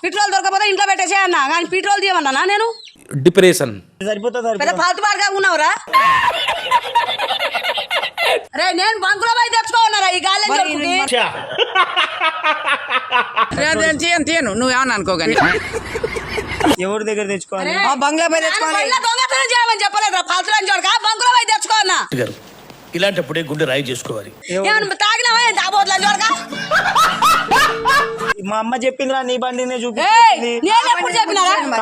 Petrol దొరకపోతే ఇంట్లో పెట్టేసే అన్నా కానీ పెట్రోల్ తీయమన్నా నేను డిప్రెషన్ సరిపోతుంది పెద్ద ఫాల్తు మార్గా ఉన్నావురా రే నేను బంకులో పోయి తెచ్చుకోన్నారా ఈ గాలి తీయను నువ్వేమన్నా అనుకోగాని ఎవరి దగ్గర తెచ్చుకోవాలి బంగ్లా పోయి తెచ్చుకోవాలి దొంగతనం చేయమని చెప్పలేదురా ఫాల్తు చూడక బంకులో పోయి తెచ్చుకోన్నా గారు ఇలాంటప్పుడే గుండె రాయి చేసుకోవాలి. ఏమన్నా తాగినావా దాబోట్లా చూడక మా అమ్మ చెప్పిందిరా నీ బండినే చూపి నేను ఎప్పుడు చెప్పినారా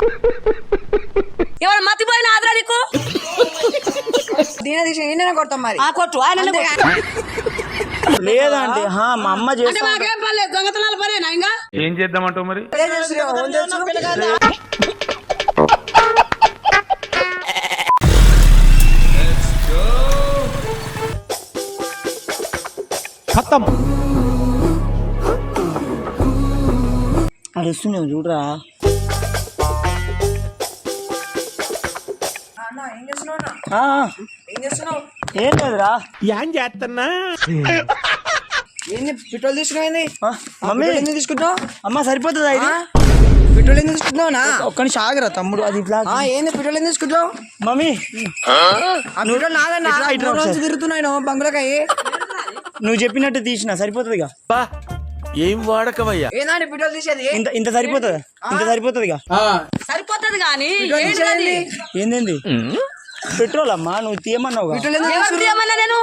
ఎవరు మతిపోయిన ఆదరా నీకు కొడతాం మరి కొట్టు ఆయన లేదంటే మా అమ్మ అంటే చేస్తా మాకేం పర్లేదు దొంగతనాలు పనేనా ఇంకా ఏం చేద్దామంటావు మరి? అడుస్తున్నావు చూడరా ఏం లేదురా ఏం చేస్తున్నా? ఏంది పెట్రోల్ తీసుకున్నావు మమ్మీ ఎందుకు తీసుకుంటున్నావు అమ్మ సరిపోతుందా ఇది పెట్రోల్ ఎందుకు తీసుకుంటున్నావునా ఒక్క నిమిషం ఆగరా తమ్ముడు అది ఇట్లా ఏంది పెట్రోల్ ఎందుకు తీసుకుంటావు మమ్మీ పెట్రోల్ నాదన్నా ఇట్లా, ఇట్లా 3 రోజులు ఒకసారి. తిరుగుతున్నాను బంగ్లాకాయ నువ్వు చెప్పినట్టు తీసిన సరిపోతుందిగా ఏం వాడకమయ్యా? ఏందండి పెట్రోల్ తీసేది ఇంత ఇంత సరిపోతుందా ఇంత సరిపోతుందిగా సరిపోతుంది కానీ పెట్రోల్ తీసేది ఏంది పెట్రోల్ అమ్మా నువ్వు తీయమన్నావు పెట్రోల్ ఎందుకు ఎవరికి తీయమన్నా నేను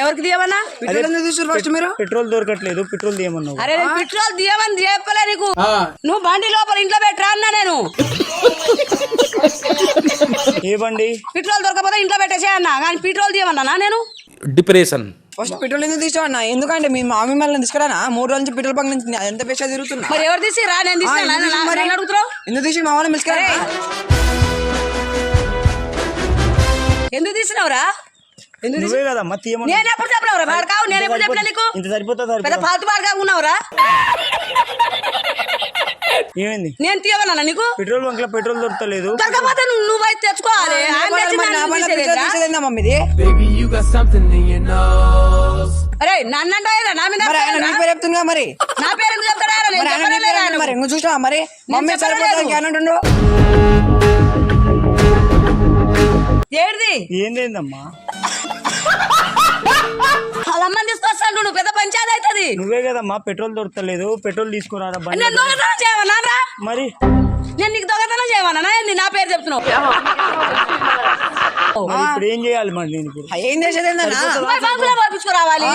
ఎవరికి తీయమన్నా పెట్రోల్ ఎందుకు తీసుకున్నారు ఫస్ట్ మీరు పెట్రోల్ దొరకట్లేదు పెట్రోల్ తీయమన్నావు అరే నేను పెట్రోల్ తీయమని చెప్పలే నీకు నువ్వు బండి లోపల ఇంట్లో పెట్టరా అన్నా నేను ఏ బండి పెట్రోల్ దొరకపోతే ఇంట్లో పెట్టేసే అన్నా కానీ పెట్రోల్ తీయమన్నా నేను డిప్రెషన్ ఫస్ట్ పెట్రోల్ ఎందుకు తీసావు అన్న ఎందుకంటే మీ మామీ మళ్ళీ తీసుకురానా 3 రోజుల నుంచి పెట్రోల్ బంక్ నుంచి ఎంత పేషా తిరుగుతున్నా మరి ఎవరు తీసి రా నేను తీసుకున్నా అడుగుతున్నావు ఎందుకు తీసి మా వాళ్ళని పిలుచుకురా ఎందుకు తీసినావురా నువ్వే కదమ్మా తీయమని నేను ఎప్పుడు చెప్పినవురా వాడు కావు నేను ఎప్పుడు చెప్పినా నీకు ఇంత సరిపోతుందా పెద్ద ఫాల్తు మార్గా ఉన్నావురా ఏమైంది నేను తీయమన్నా నీకు పెట్రోల్ బంక్ లో పెట్రోల్ దొరకలేదు దొరకపోతే నువ్వు అయితే తెచ్చుకోవాలి ఆయన తెచ్చింది నన్ను తీసేదేంట్రా? మమ్మీది అరే నన్నంటే నా మీద మరి ఆయన నీ పేరు చెప్తుందిగా మరి నా పేరు ఎందుకు చెప్తాడా నేను మరి ఆయన నీ చెప్పనే పేరు లేదా అంటే మరి నువ్వు? నువ్వు చూసావా మరి మమ్మీ చెప్పలేదు. సరిపోతుంది ఏనంటుండు ఏడిది ఏందేందమ్మా వాళ్ళమ్మని తీసుకొస్తాను నువ్వు పెద్ద పంచాయతీ అవుతుంది నువ్వే కదమ్మా పెట్రోల్ దొరకలేదు పెట్రోల్ తీసుకురారా బండి నేను దొంగతనం చేయమన్నా రా మరి నేను నీకు దొంగతనం చేయమన్నా ఏంది నా పేరు చెప్తున్నావు మరి ఇప్పుడు ఏం చేయాలి మరి నేను ఇప్పుడు ఏం చేసేది ఏందన్నా మరి బంకులో పంపించుకురావాలి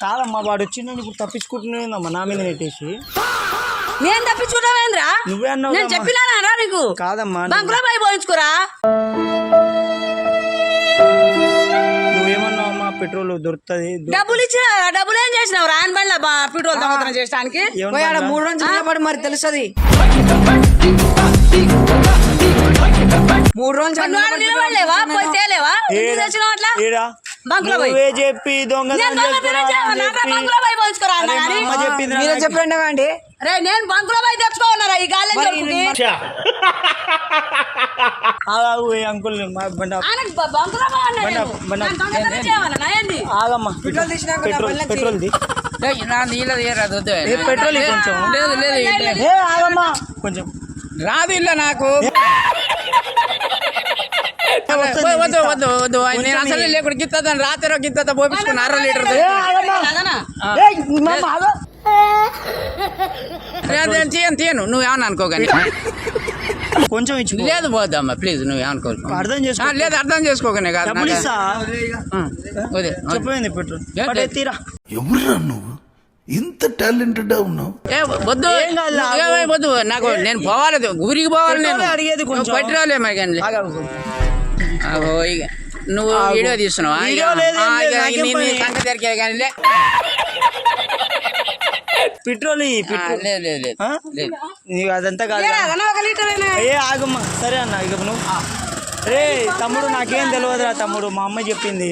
కాదమ్మా వాడు వచ్చిందని ఇప్పుడు తప్పించుకుంటున్నామా నా మీద నెట్టేసి నేను తప్పించుకుంటావేంద్రా నువ్వే అన్నావు నేను చెప్పినానా రా నీకు కాదమ్మా బంకులో పోయి పోయించుకురా నువ్వేమన్నావమ్మా పెట్రోల్ దొరుకుతుంది డబ్బులు ఇచ్చిన డబ్బులు ఏం చేసినావు రాని బండ్ల పెట్రోల్ దొంగతనం చేయడానికి పోయి ఆడ 3 రోజులు నిలబడి మరి తెలుస్తుంది 3 రోజులు నిలబడలేవా పోయి తేలేవా ఎందుకు తెచ్చినావు అట్లా బంకులో పోయి నువ్వే చెప్పి దొంగతనం నేను దొంగతనం చేయమన్నా రా, బంకులో పోయి పోయించుకురా అన్నా కానీ అమ్మ చెప్పింది మీరే చెప్పండి అండి రే నేను బంకులో పోయి తెచ్చుకోన్నారా ఈ గాలి అంకుల్ బండ బంకులో పోవన్నా నేను. బండ. నేను దొంగతనం చేయమన్నా ఏంది ఆగమ్మా పెట్రోల్ తీసినాక పెట్రోల్ ది పెట్రోల్ కొంచెం లేదు లేదు ఏ ఆగమ్మా కొంచెం రాదు ఇలా నాకు వద్దు వద్దు వద్దు నేను అసలు లేకుండా గిత్తదాన్ని రాత్రి గిత్త పోపించుకున్నా 6 లీటర్ కాదనా? తీయను నువ్వేమన్నా అనుకోగాని కొంచెం ఇచ్చు లేదు పోద్దమ్మా ప్లీజ్ నువ్వేమనుకో అర్థం చేసుకో లేదు అర్థం చేసుకోకనే కాదు డబ్బులు ఇస్తా వదే చెప్పండి పెట్రోల్ తీరా ఎవరురా నువ్వు ఇంత టాలెంటెడ్ ఉన్నావు? వద్దు వద్దు నాకు నేను పోవాలి ఊరికి పోవాలి నేను పెట్రోల్ అడిగేది కొంచెం. పెట్రోలే మరి కానీ నువ్వు వీడియో తీస్తున్నావా వీడియో లేదు, ఏం లేదు, నాకేం పని? సంగతి దొరికే కానీ పెట్రోల్ లేదు లేదు లేదు ఆ? లేదు నీకు అదంతా కాదు ఏ అదన్నా ఒక లీటర్ అయినా ఏ ఆగమ్మా సరే అన్న ఇక నువ్వు రే తమ్ముడు నాకేం తెలియదురా తమ్ముడు మా అమ్మ చెప్పింది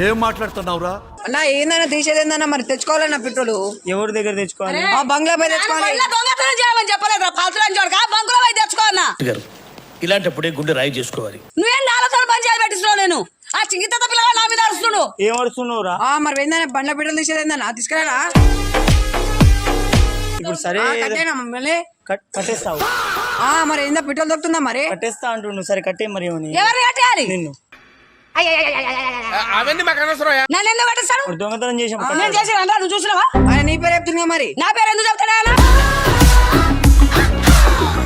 ఏం మాట్లాడుతున్నావురా? అన్నా ఏందన్నా తీసేది ఏందన్నా మరి తెచ్చుకోవాలన్నా పెట్రోల్ ఎవరి దగ్గర తెచ్చుకోవాలి బంగ్లా పోయి తెచ్చుకోవాలి బండ్ల దొంగతనం చేయమని చెప్పలేదురా ఫాల్తు చూడక బంకులో పోయి తెచ్చుకో అన్నా గారు ఇలాంటప్పుడే గుండె రాయి చేసుకోవాలి. నువ్వేం నాలుగు పంచాయతీ పెట్టిస్తున్నావు నేను ఆ చింగిత పిల్లగా నా మీద అరుస్తున్నాడు ఏం అడుస్తున్నావురా మరి ఏందన్నా బండ్ల పెట్రోల్ తీసేది ఏందన్నా తీసుకురారా ఇప్పుడు సరే కట్టేనా మమ్మల్ని కట్టేస్తావు మరి ఏందా పెట్రోల్ దొరుకుతుందా మరి కట్టేస్తా అంటుండు. సరే కట్టే మరి ఏమని ఎవరు కట్టేయాలి నిన్ను అవన్నీ మాకు అనవసరం. నన్ను ఎందుకు కట్టేస్తాడు? ఇప్పుడు దొంగతనం చేసాం నేను చేసిన నువ్వు చూసినావా? ఆయన నీ పేరు చెప్తున్నా మరి నా పేరు ఎందుకు చెప్తాడా ఆయన?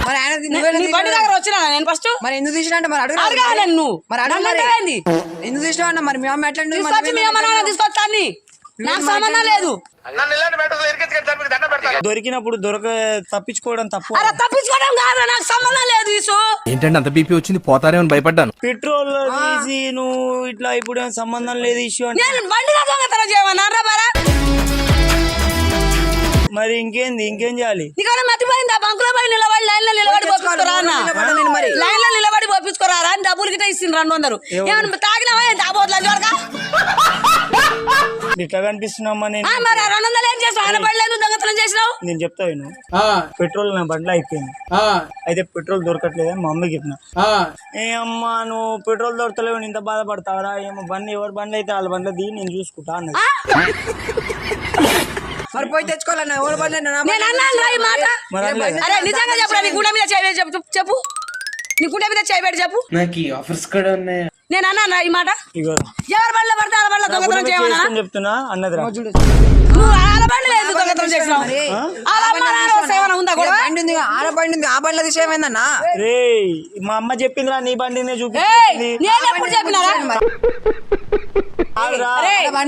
మరి ఆయన నీ బండి దగ్గర వచ్చినా నేను ఫస్ట్ మరి ఎందుకు తీసినా అంటే మరి అడగా నన్ను మరి అడుగు నన్ను మరి. అడగండి. ఎందుకు తీసినా అన్న మరి మీ అమ్మ ఎట్లా తీసుకొచ్చి మీ అమ్మ నాన్న తీసుకొస్తాన్ని నాకు సంబంధం లేదు. నన్ను ఇలాంటి మెటర్లు ఇరికించుకొని మీకు దండం పెడతాను. దొరికినప్పుడు తప్పించుకోవడం తప్పు. అరే తప్పించుకోవడం కాదు, నాకు సంబంధం లేదు. ఇసు ఏంటంటే అంత బీపీ వచ్చింది పోతారేమని భయపడ్డాను. పెట్రోల్ తీసి నువ్వు ఇట్లా ఇప్పుడు ఏం సంబంధం లేదు ఇష్యూ అంటే నేను బండి దొంగతనం చేయమన్నారా బారా? మరి ఇంకేం చేయాలి? నీకన్నా మతిపోయిందా? బంకులో పోయి నిలబడి లైన్ లో నిలబడి పంపించుకోరా అన్న. మరి లైన్ లో నిలబడి పంపించుకోరా అని డబ్బులు గిట్ట ఇస్తుంది 200. ఏమన్నా తాగినావా తాబోట్లా చూడగా? ఇట్లా కనిపిస్తున్నామా నేను? మరి 200 ఏం చేసావు? ఆయన బండి లేదు దొంగతనం చేసినావు. నేను చెప్తా విను. పెట్రోల్ నా బండ్లో అయిపోయింది. అయితే పెట్రోల్ దొరకట్లేదని మా అమ్మకి చెప్పిన. ఏ అమ్మా నువ్వు పెట్రోల్ దొరకలేవు ఇంత బాధపడతావరా? ఏమో బండి ఎవరి బండ్లు అయితే వాళ్ళ బండ్లో దిగి నేను చూసుకుంటా అన్నది. మరి పోయి తెచ్చుకోవాలన్నా ఎవరు బండి నేను అన్నాను రా ఈ మాట. అరే నిజంగా చెప్పరా? నీ గుండె మీద చేయబెట్టి చెప్పు. నీ గుండె మీద చేయబెట్టి చెప్పు. నాకు ఈ ఆఫర్స్ కూడా ఉన్నాయి. నేను అన్నాను ఈ మాట. ఇగో ఎవరి బండ్లో పడితే వాళ్ళ బండ్లో దొంగతనం చేయమన్నా? చెప్తున్నా అన్నది రా. నువ్వు వాళ్ళ బండ్లు లేదు దొంగతనం చేసినావు. వాళ్ళ అమ్మ నాన్న సేవన ఉందా కూడా? బండి ఉంది ఆడ బండి ఉంది ఆ బండిలో తీసేమైందన్నా రే మా అమ్మ చెప్పిందిరా నీ బండినే చూపి. నేను ఎప్పుడు చెప్పినారా?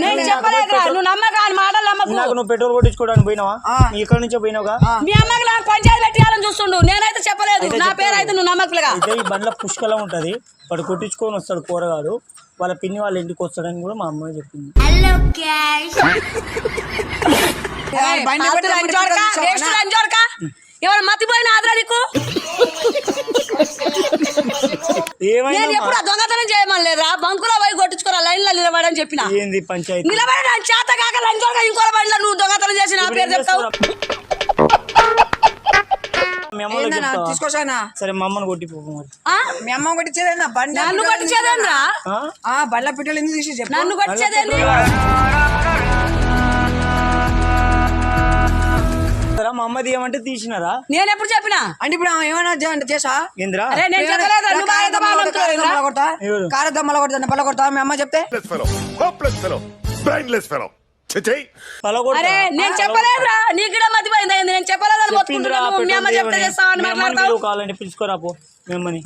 నేను చెప్పలేదురా, నువ్వు నమ్మకా మాటలు నమ్మకు. నాకు నువ్వు పెట్రోల్ కొట్టించుకోవడానికి పోయినావా? ఇక్కడ నుంచో పోయినావుగా. మీ అమ్మకి నాకు పంచాయతీ పెట్టాలని చూస్తుండు. నేనైతే చెప్పలేదు. నా పేరు అయితే నువ్వు నమ్మకలుగా. అయితే ఈ బండ్ల పుష్కలం ఉంటది. వాడు కొట్టించుకొని వస్తాడు కూరగాడు. వాళ్ళ పిన్ని వాళ్ళ ఇంటికి వస్తాడని కూడా మా అమ్మ చెప్పింది. ఎవరు మతిపోయిన ఆదరా నీకు? నేను ఎప్పుడు దొంగతనం చేయమని లేదురా. బంకులో పోయి కొట్టించుకోరా లైన్ లో నిలబడని చెప్పిన. ఏంది పంచాయతీ? నిలబడి చేత కాక లంచోడక ఇంకో బండిలో నువ్వు దొంగతనం చేసి నా పేరు చెప్తావు. తీసుకొచ్చానా సరే మా అమ్మను కొట్టిపో మరి. మీ అమ్మ కొట్టించేదేనా బండి? నన్ను కొట్టించేదేంద్రా? బండ్ల పెట్రోల్ ఎందుకు తీసి చెప్పు. నన్ను కొట్టించేదేంది? మా అమ్మ తీయమంటే తీసినారా? నేను ఎప్పుడు చెప్పినా? అంటే ఇప్పుడు ఏమైనా చేసా ఏంద్రా? అరే నేను చెప్పలేదు. నువ్వు బాగా కారద్దమ్మల కొడతా బల్ల కొడతా మీ అమ్మ చెప్తే. అరే నేను చెప్పలేదురా. నీకు కూడా మతిపోయిందా? నేను చెప్పలేదని మొత్తుకుంటున్నాను. మీ అమ్మ చెప్తే చేస్తావని మాట్లాడతావు. కావాలంటే పిలుచుకోరాపో మిమ్మల్ని.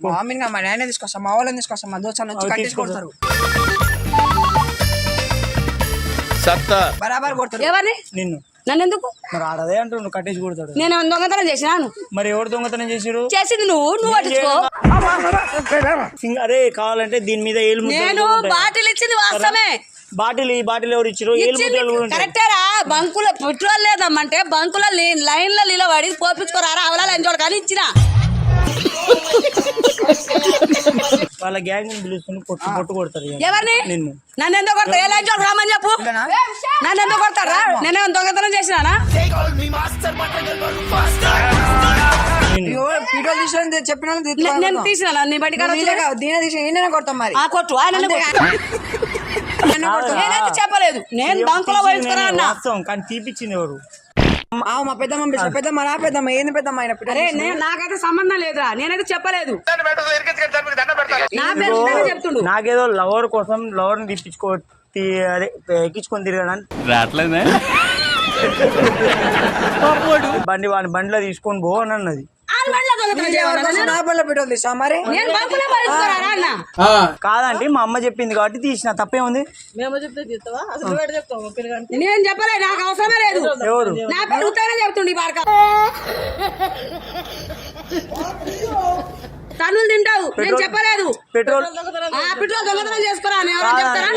మామూలుగా మా నాయన తీసుకొస్తాం మా వాళ్ళని తీసుకొస్తాం మా దోశ నుంచి కట్టించుకుంటారు బరాబర్ కొడతారు. ఎవరిని? నిన్ను. నన్ను ఎందుకు? మరి ఆడదే అంటూ నువ్వు కట్టేసి కొడతాడు. నేను దొంగతనం చేసినాను. మరి ఎవరు దొంగతనం చేసిరు? చేసింది నువ్వు పట్టించుకో. అరే కావాలంటే దీని మీద ఏలు నేను బాటిల్ ఇచ్చింది వాస్తవమే. బాటిల్ ఈ బాటిల్ ఎవరు ఇచ్చిరు? ఏలు ముద్రలు కూడా ఉంటాయి. కరెక్టేరా. బంకులో పెట్రోల్ లేదమ్మంటే బంకులో లైన్ లో నిలబడి పోపించుకోరారా అవలాలు ఎంజోడు కానీ ఇచ్చిన. వాళ్ళ గ్యాంగ్ పిలుచుకుని పొట్టు కొడతారు. ఎవరిని? నిన్ను. నన్ను ఎందుకు కొడతారు? ఏ లైన్ చోటు రామని చెప్పు. నన్ను ఎందుకు కొడతారా? నేనే దొంగతనం చేసినానా? పెట్రోల్ తీసిన చెప్పిన నేను తీసినా నీ బట్టి దీని తీసిన ఏంటనే కొడతాం మరి. కొట్టు నేనైతే చెప్పలేదు. నేను బంకులో పోయించుకున్నా అన్నా. కానీ తీపిచ్చింది ఎవరు? మా పెద్దమ్మ పెద్దమ్మ నా పెద్దమ్మ ఏంది పెద్దమ్మ ఆయన అరే నాకైతే సంబంధం లేదురా. నేనైతే చెప్పలేదు. ఇలాంటి మెటర్లు ఇరికించుకొని మీకు దండం పెడతాను. నా పేరు ఇట్లానే చెప్తుండు. నాకేదో లవర్ కోసం లవర్ ని అదే ఎక్కించుకొని తిరగడానికి బండిలో తీసుకొని పో అని అన్నది. నా బల్ల పెట్రోల్ తీసా మరి నేను బంకులో పోయించుకోరారా అన్న? కాదంటే మా అమ్మ చెప్పింది కాబట్టి తీసిన. తప్పేముంది? నేను చెప్పలేదు. నాకు అవసరమే లేదు. ఎవరు? నా పేరు ఉత్తనే చెప్తుండు. బాడక తనులు తింటావు. నేను చెప్పలేదు. పెట్రోల్ పెట్రోల్ దొంగతనం చేసుకోరా అని ఎవరైనా చెప్తారా?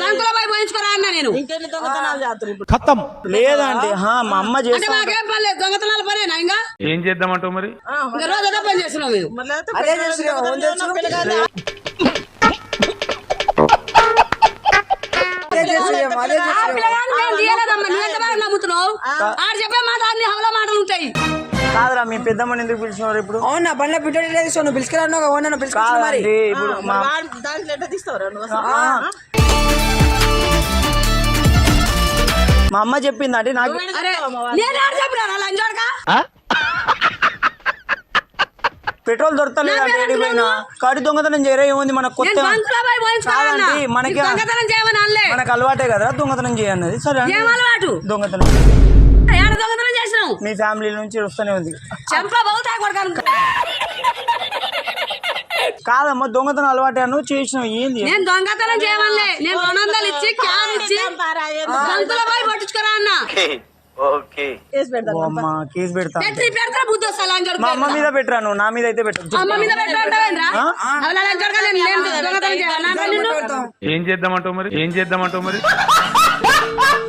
బంకులో పోయి పోయించుకోరా అన్న. నేను లేదంటే మా అమ్మ అంటే చేస్తా. మాకేం పని లేదు. దొంగతనాల పనేనా? ఇంకా ఏం చేద్దామంటావు మరి? ఇంకా రోజు అదే పని చేస్తున్నావు మీరు. అదే చేస్తున్నావు ఆ పిల్లగాన్ని నేను తీయలేదమ్మా. నువ్వు ఎంత బాగా నమ్ముతున్నావు? ఆడు చెప్పే మాట అన్ని హవల మాటలు ఉంటాయి. కాదురా మీ పెద్దమ్మని ఎందుకు పిలిచినారు ఇప్పుడు? అవునా బండ్ల పెట్రోల్ లేదు. నువ్వు పిలుచుకురా పిలుచుకున్నా మరి. ఇప్పుడు మా మా అమ్మ చెప్పింది అంటే నాకు అరే నేను ఆడ చెప్పినా లంచోడక పెట్రోల్ దొరకలేదు అంటే ఏడిపోయినా కాడి దొంగతనం చేయరా ఏముంది మనకు కొత్త నేను బంకులో పోయి పోయించుకోవాలన్నా. కాదండి, మనకి నీకు దొంగతనం చేయమని అనలే. మనకు అలవాటే కదా దొంగతనం చేయన్నది. సరే ఏం అలవాటు? దొంగతనం ఏడ దొంగతనం చేసినావు? మీ ఫ్యామిలీ నుంచి వస్తూనే ఉంది. చెంప బౌతాయి కొడకాను. కాదమ్మా దొంగతనం అలవాటే నువ్వు చేసినావు ఏంది? నేను దొంగతనం చేయమనిలే. నేను 200 ఇచ్చి క్యాన్ ఇచ్చి బంకులో పోయి పట్టించుకోరా అన్న. ఓ అమ్మా కేసు పెడతా. పెడతా బుద్ధి వస్తా లంచోడక. మా అమ్మ మీద పెట్టరాను నా మీద అయితే పెట్టు. అమ్మ మీద పెట్టావేంద్రా? అలా లంచోడక నేను దొంగతనం చేయాలి. ఏం చేద్దామంటావు మరి